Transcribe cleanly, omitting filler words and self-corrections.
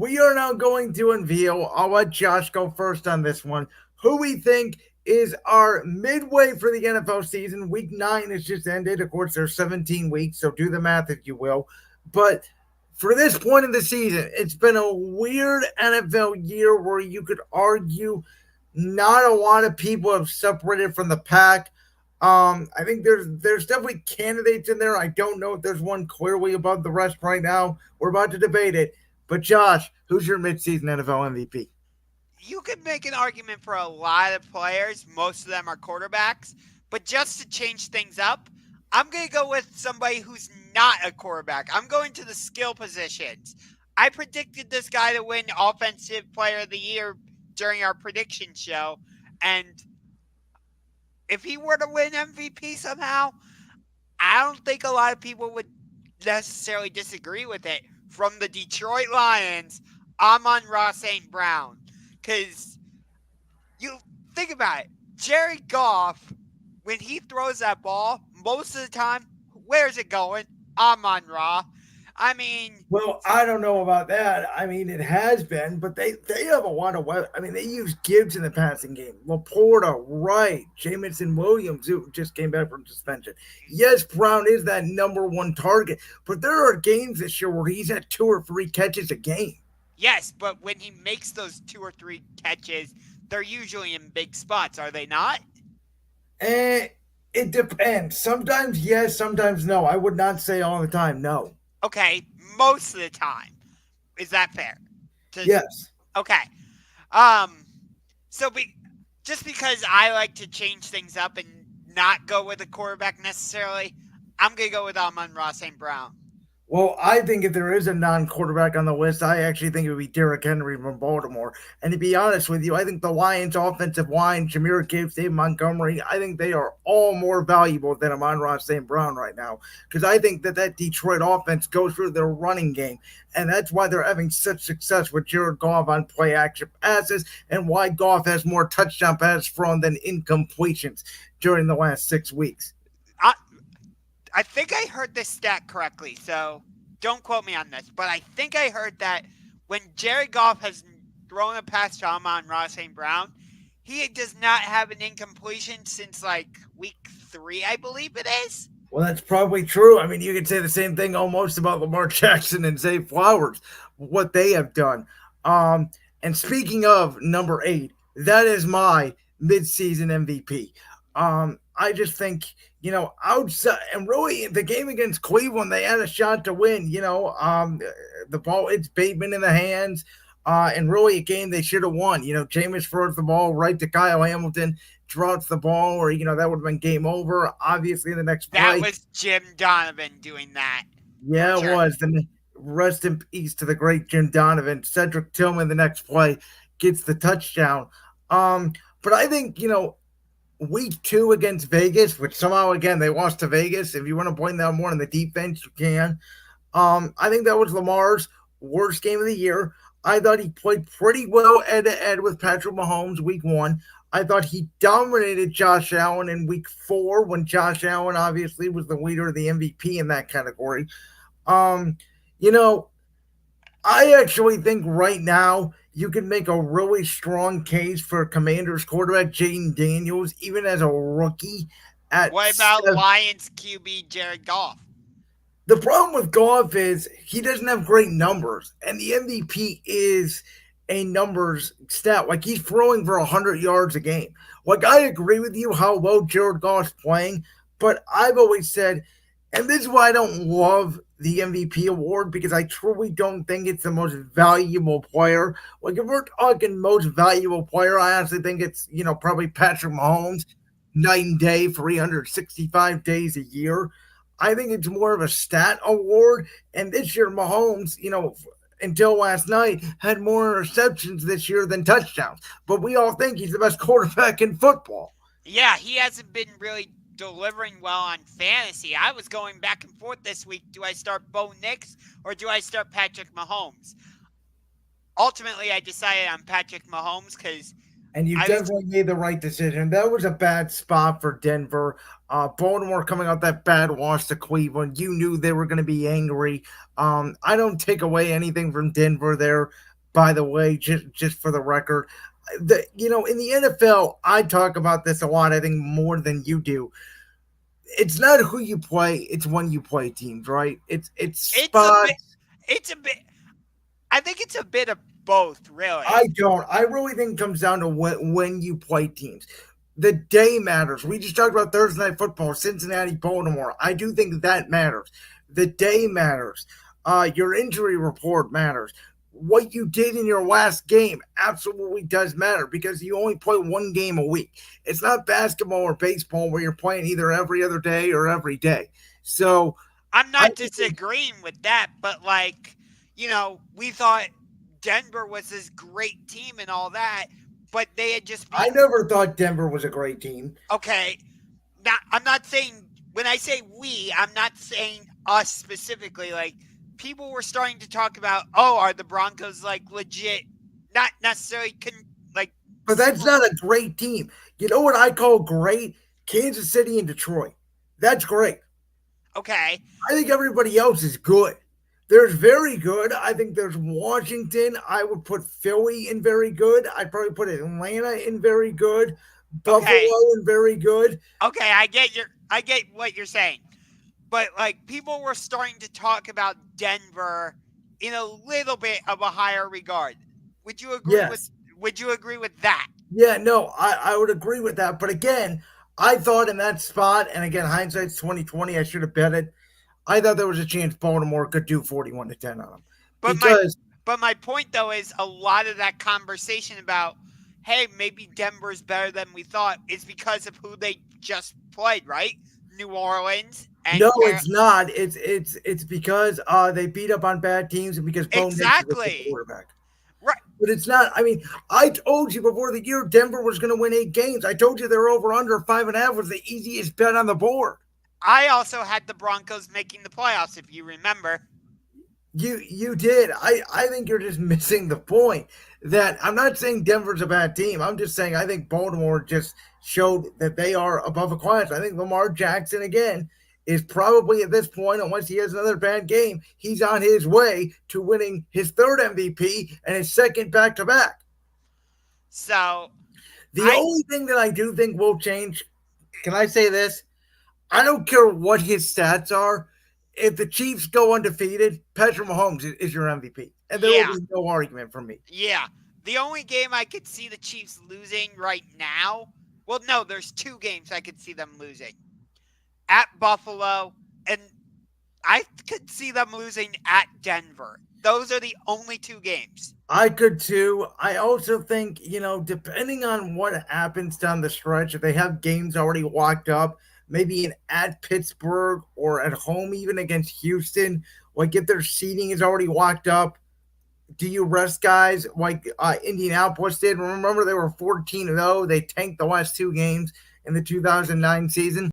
We are now going to unveil, I'll let Josh go first on this one, who we think is our midway for the NFL season. Week 9 has just ended. Of course, there's 17 weeks, so do the math if you will. But for this point in the season, it's been a weird NFL year where you could argue not a lot of people have separated from the pack. I think there's definitely candidates in there. I don't know if there's one clearly above the rest right now. We're about to debate it. But Josh, who's your midseason NFL MVP? You could make an argument for a lot of players. Most of them are quarterbacks. But just to change things up, I'm going to go with somebody who's not a quarterback. I'm going to the skill positions. I predicted this guy to win Offensive Player of the Year during our prediction show. And if he were to win MVP somehow, I don't think a lot of people would necessarily disagree with it. From the Detroit Lions, Amon-Ra St. Brown. Because you think about it, Jerry Goff, when he throws that ball, most of the time, where's it going? Amon-Ra. I mean, Well, I don't know about that. I mean, it has been, but they have a lot of weapons. I mean, they use Gibbs in the passing game, Laporta, Wright, Jamison Williams, who just came back from suspension. Yes, Brown is that number one target, but there are games this year where he's had 2 or 3 catches a game. yes, but when he makes those 2 or 3 catches, they're usually in big spots, are they not? And it depends. Sometimes yes, sometimes no. I would not say all the time no. Okay, most of the time. Is that fair? To, Yes. okay. Um, so just because I like to change things up and not go with a quarterback necessarily, I'm going to go with Amon-Ra St. Brown. Well, I think if there is a non-quarterback on the list, I actually think it would be Derrick Henry from Baltimore. And to be honest with you, I think the Lions' offensive line, Jameer Gibbs, Dave Montgomery, I think they are all more valuable than Amon-Ra St. Brown right now. Because I think that Detroit offense goes through their running game. And that's why they're having such success with Jared Goff on play action passes and why Goff has more touchdown passes thrown than incompletions during the last 6 weeks. I, I think I heard this stat correctly, so don't quote me on this, but I think I heard that when Jerry Goff has thrown a pass to Amon-Ra St. Brown, he does not have an incompletion since like week 3, I believe it is. Well, that's probably true. I mean, you could say the same thing almost about Lamar Jackson and Zay Flowers, what they have done. And speaking of number 8, that is my midseason MVP. I just think, outside and really the game against Cleveland, they had a shot to win. The ball it's Bateman in the hands. And really a game they should have won. Jameis throws the ball right to Kyle Hamilton, drops the ball, or that would have been game over. Obviously, the next That play, was Jim Donovan doing that. For yeah, it sure. was. Then rest in peace to the great Jim Donovan. Cedric Tillman, the next play, gets the touchdown. But I think week 2 against Vegas, which somehow again they lost to Vegas. If you want to blame that more on the defense, you can. I think that was Lamar's worst game of the year. I thought he played pretty well head to head with Patrick Mahomes week 1. I thought he dominated Josh Allen in week 4 when Josh Allen obviously was the leader of the MVP in that category. Um, you know, I actually think right now you can make a really strong case for Commanders quarterback Jaden Daniels, even as a rookie at What about Lions QB Jared Goff? the problem with Goff is he doesn't have great numbers, and the MVP is a numbers stat. Like he's throwing for 100 yards a game. Like I agree with you how well Jared Goff's playing, but I've always said, and this is why I don't love the MVP award because I truly don't think it's the most valuable player. Like if we're talking most valuable player, I honestly think it's probably Patrick Mahomes, night and day, 365 days a year. I think it's more of a stat award. And this year, Mahomes, until last night, had more interceptions this year than touchdowns. But we all think he's the best quarterback in football. Yeah, he hasn't been really delivering well on fantasy. I was going back and forth this week. Do I start Bo Nix or do I start Patrick Mahomes? Ultimately, I decided on Patrick Mahomes because And you I was definitely made the right decision. That was a bad spot for Denver. Baltimore coming out that bad loss to Cleveland. You knew they were going to be angry. I don't take away anything from Denver there. by the way, just for the record. In the NFL, I talk about this a lot. I think more than you do. It's not who you play; it's when you play teams, right? It's It's a bit. spots. It's a bit. I think it's a bit of both, really. I don't. I really think it comes down to when you play teams. The day matters. We just talked about Thursday night football, Cincinnati, Baltimore. I do think that matters. The day matters. Your injury report matters. What you did in your last game absolutely does matter because you only play one game a week. It's not basketball or baseball where you're playing either every other day or every day. So I'm I not disagreeing with that, but we thought Denver was this great team and all that, but they had just I beaten. never thought Denver was a great team. Okay, I'm not saying when I say we, I'm not saying us specifically. Like people were starting to talk about, oh, are the Broncos like legit? Not necessarily like But that's not a great team. You know what I call great? Kansas City and Detroit. That's great. okay, I think everybody else is good. There's very good. I think there's Washington. I would put Philly in very good. I'd probably put Atlanta in very good. okay, Buffalo in very good. okay. I get what you're saying, but like people were starting to talk about Denver in a little bit of a higher regard. Would you agree with? Yes. Would you agree with that? Yeah, no, I would agree with that. But again, I thought in that spot, and again, hindsight's 2020, I should have bet it. I thought there was a chance Baltimore could do 41-10 on them. But my Because but my point though is a lot of that conversation about hey, maybe Denver's better than we thought is because of who they just played, right? New Orleans and no, it's not. It's because they beat up on bad teams and because Bo Nix is a good exactly. quarterback. Right. But it's not. I mean, I told you before the year Denver was going to win 8 games. I told you they're over under 5.5 was the easiest bet on the board. I also had the Broncos making the playoffs, if you remember. You did. I think you're just missing the point. That I'm not saying Denver's a bad team. I'm just saying I think Baltimore just showed that they are above a class. I think Lamar Jackson again is probably at this point, unless he has another bad game, he's on his way to winning his third MVP and his second back to back. So The I only thing that I do think will change, can I say this? I don't care what his stats are. If the Chiefs go undefeated, Patrick Mahomes is your MVP. And there will yeah, be no argument from me. yeah. The only game I could see the Chiefs losing right now, well, no, there's two games I could see them losing. At Buffalo, and I could see them losing at Denver. Those are the only two games. I could too. I also think, depending on what happens down the stretch, if they have games already locked up, maybe in at Pittsburgh or at home, even against Houston, like if their seating is already locked up, do you rest guys like Indianapolis did? Remember, they were 14-0. They tanked the last two games in the 2009 season.